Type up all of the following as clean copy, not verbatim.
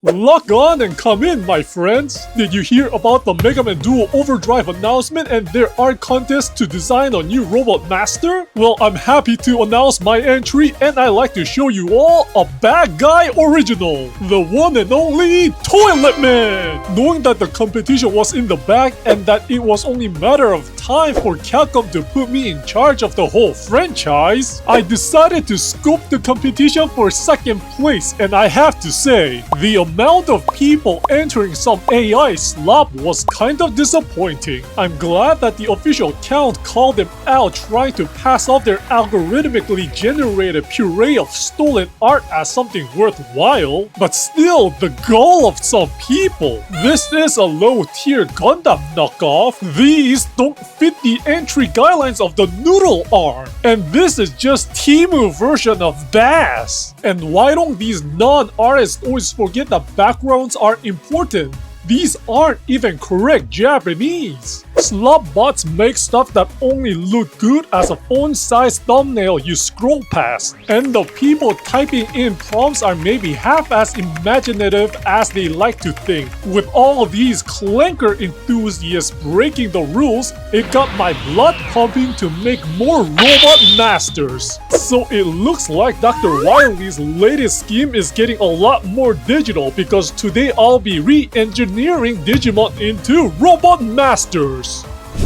Log on and come in, my friends! Did you hear about the Megaman Duo Overdrive announcement and their art contest to design a new Robot Master? Well, I'm happy to announce my entry and I'd like to show you all a Bad Guy Original, the one and only Toilet Man! Knowing that the competition was in the bag and that it was only a matter of time for Capcom to put me in charge of the whole franchise, I decided to scope the competition for second place, and I have to say, the amount of people entering some AI slop was kind of disappointing. I'm glad that the official count called them out trying to pass off their algorithmically generated puree of stolen art as something worthwhile, but still the goal of some people. This is a low-tier Gundam knockoff. These don't fit the entry guidelines of the Noodle arm, and this is just Timu version of Bass. And why don't these non-artists always forget that backgrounds are important? These aren't even correct Japanese. Slop bots make stuff that only look good as a phone-sized thumbnail you scroll past, and the people typing in prompts are maybe half as imaginative as they like to think. With all of these clanker enthusiasts breaking the rules, it got my blood pumping to make more Robot Masters. So it looks like Dr. Wily's latest scheme is getting a lot more digital, because today I'll be re-engineering Digimon into Robot Masters.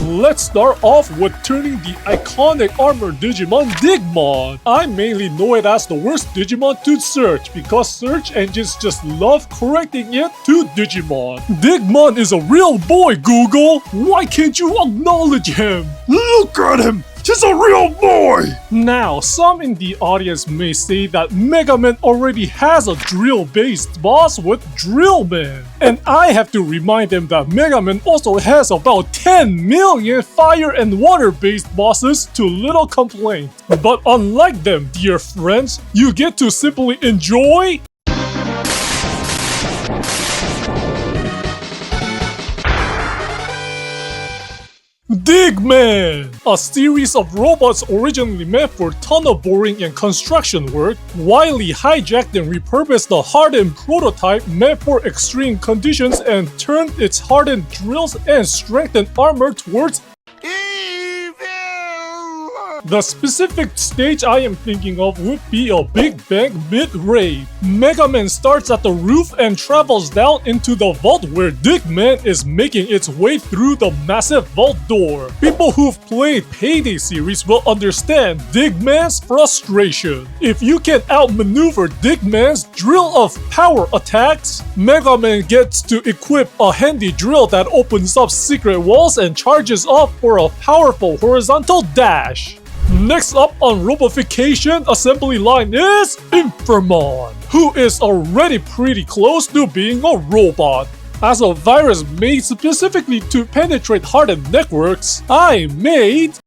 Let's start off with turning the iconic armored Digimon Digmon. I mainly know it as the worst Digimon to search because search engines just love correcting it to Digimon. Digmon is a real boy, Google! Why can't you acknowledge him? Look at him! He's a real boy! Now, some in the audience may say that Megaman already has a drill-based boss with Drillman. And I have to remind them that Megaman also has about 10 million fire and water-based bosses to little complaint. But unlike them, dear friends, you get to simply enjoy Digman! A series of robots originally meant for tunnel boring and construction work, Wily hijacked and repurposed the hardened prototype meant for extreme conditions and turned its hardened drills and strengthened armor towards the specific stage I am thinking of would be a Big Bang mid-raid. Megaman starts at the roof and travels down into the vault where Digman is making its way through the massive vault door. People who've played Payday series will understand Digman's frustration. If you can outmaneuver Digman's drill of power attacks, Megaman gets to equip a handy drill that opens up secret walls and charges up for a powerful horizontal dash. Next up on robotification assembly line is Infermon, who is already pretty close to being a robot. As a virus made specifically to penetrate hardened networks, I made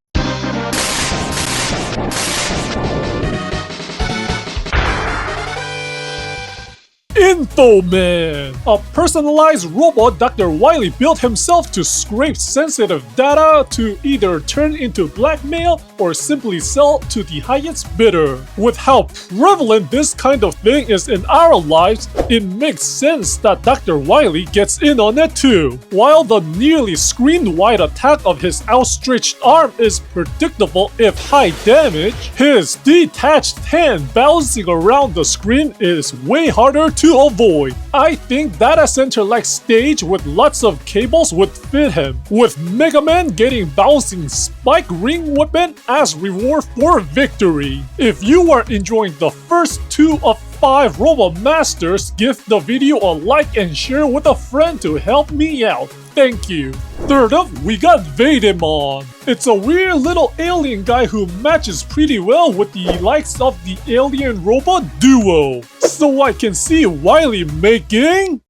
Infoman, a personalized robot Dr. Wily built himself to scrape sensitive data to either turn into blackmail or simply sell to the highest bidder. With how prevalent this kind of thing is in our lives, it makes sense that Dr. Wily gets in on it too. While the nearly screen-wide attack of his outstretched arm is predictable if high damage, his detached hand bouncing around the screen is way harder to avoid. I think data center-like stage with lots of cables would fit him, with Megaman getting bouncing spike ring weapon as reward for victory. If you are enjoying the first 2 of 5 Robot Masters, give the video a like and share with a friend to help me out. Thank you. Third up, we got Vademon. It's a weird little alien guy who matches pretty well with the likes of the alien robot duo. So I can see Wily making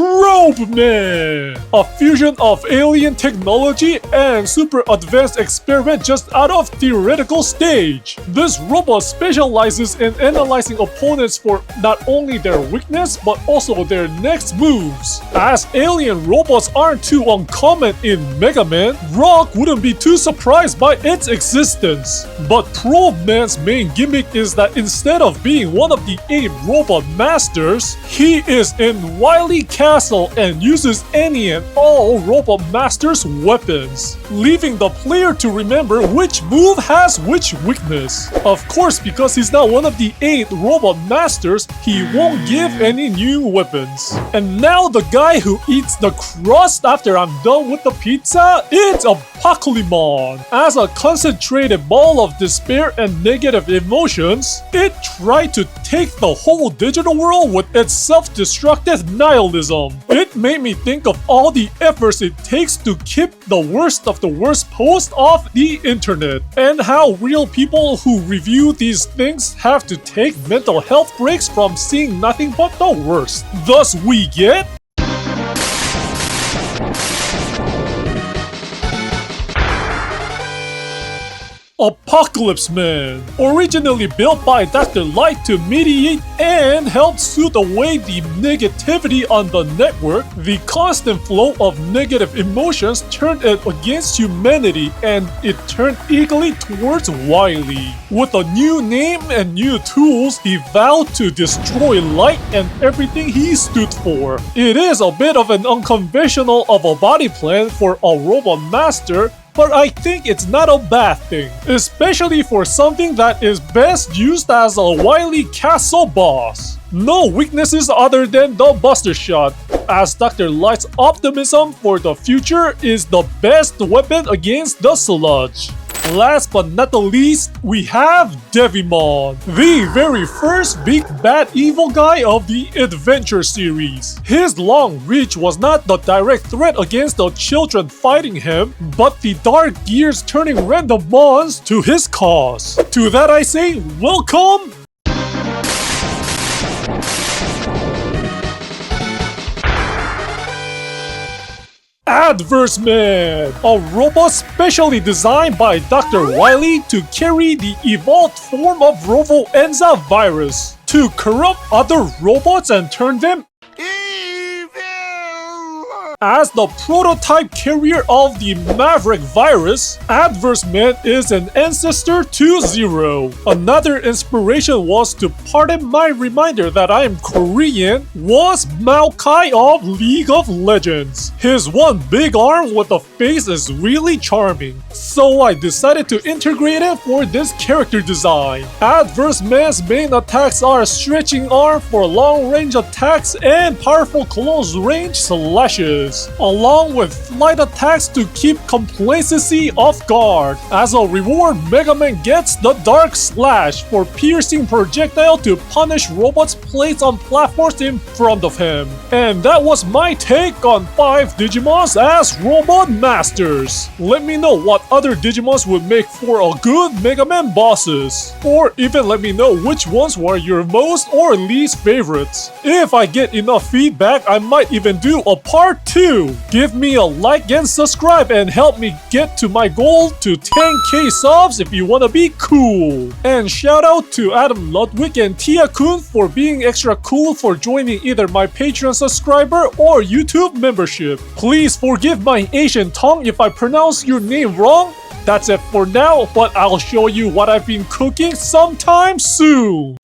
Man, a fusion of alien technology and super advanced experiment just out of theoretical stage. This robot specializes in analyzing opponents for not only their weakness but also their next moves. As alien robots aren't too uncommon in Mega Man, Rock wouldn't be too surprised by its existence. But Probe Man's main gimmick is that instead of being one of the 8 robot masters, he is in Wily Castle and uses any and all Robot Masters weapons, leaving the player to remember which move has which weakness. Of course, because he's not one of the 8 Robot Masters, he won't give any new weapons. And now the guy who eats the crust after I'm done with the pizza, it's Apocalymon. As a concentrated ball of despair and negative emotions, it tried to take the whole digital world with its self-destructive nihilism. It made me think of all the efforts it takes to keep the worst of the worst posts off the internet, and how real people who review these things have to take mental health breaks from seeing nothing but the worst. Thus we get Apocalypse-Man. Originally built by Dr. Light to mediate and help soothe away the negativity on the network, the constant flow of negative emotions turned it against humanity, and it turned eagerly towards Wily. With a new name and new tools, he vowed to destroy Light and everything he stood for. It is a bit of an unconventional of a body plan for a robot master, but I think it's not a bad thing, especially for something that is best used as a Wily Castle boss. No weaknesses other than the Buster Shot, as Dr. Light's optimism for the future is the best weapon against the sludge. Last but not the least, we have Devimon, the very first big bad evil guy of the adventure series. His long reach was not the direct threat against the children fighting him, but the dark gears turning random mons to his cause. To that I say, welcome! Adverse Man, a robot specially designed by Dr. Wily to carry the evolved form of Robo-Enza virus to corrupt other robots and turn them as the prototype carrier of the Maverick virus. Adverse Man is an ancestor to Zero. Another inspiration was, to pardon my reminder that I am Korean, was Maokai of League of Legends. His one big arm with a face is really charming, so I decided to integrate it for this character design. Adverse Man's main attacks are stretching arm for long range attacks and powerful close range slashes, along with flight attacks to keep complacency off guard. As a reward, Mega Man gets the Dark Slash for piercing projectile to punish robots placed on platforms in front of him. And that was my take on 5 Digimons as Robot Masters. Let me know what other Digimons would make for a good Mega Man bosses, or even let me know which ones were your most or least favorites. If I get enough feedback, I might even do a part 2. Give me a like and subscribe and help me get to my goal to 10k subs if you wanna be cool. And shout out to Adam Ludwig and Tia Kun for being extra cool for joining either my Patreon subscriber or YouTube membership. Please forgive my Asian tongue if I pronounce your name wrong. That's it for now, but I'll show you what I've been cooking sometime soon.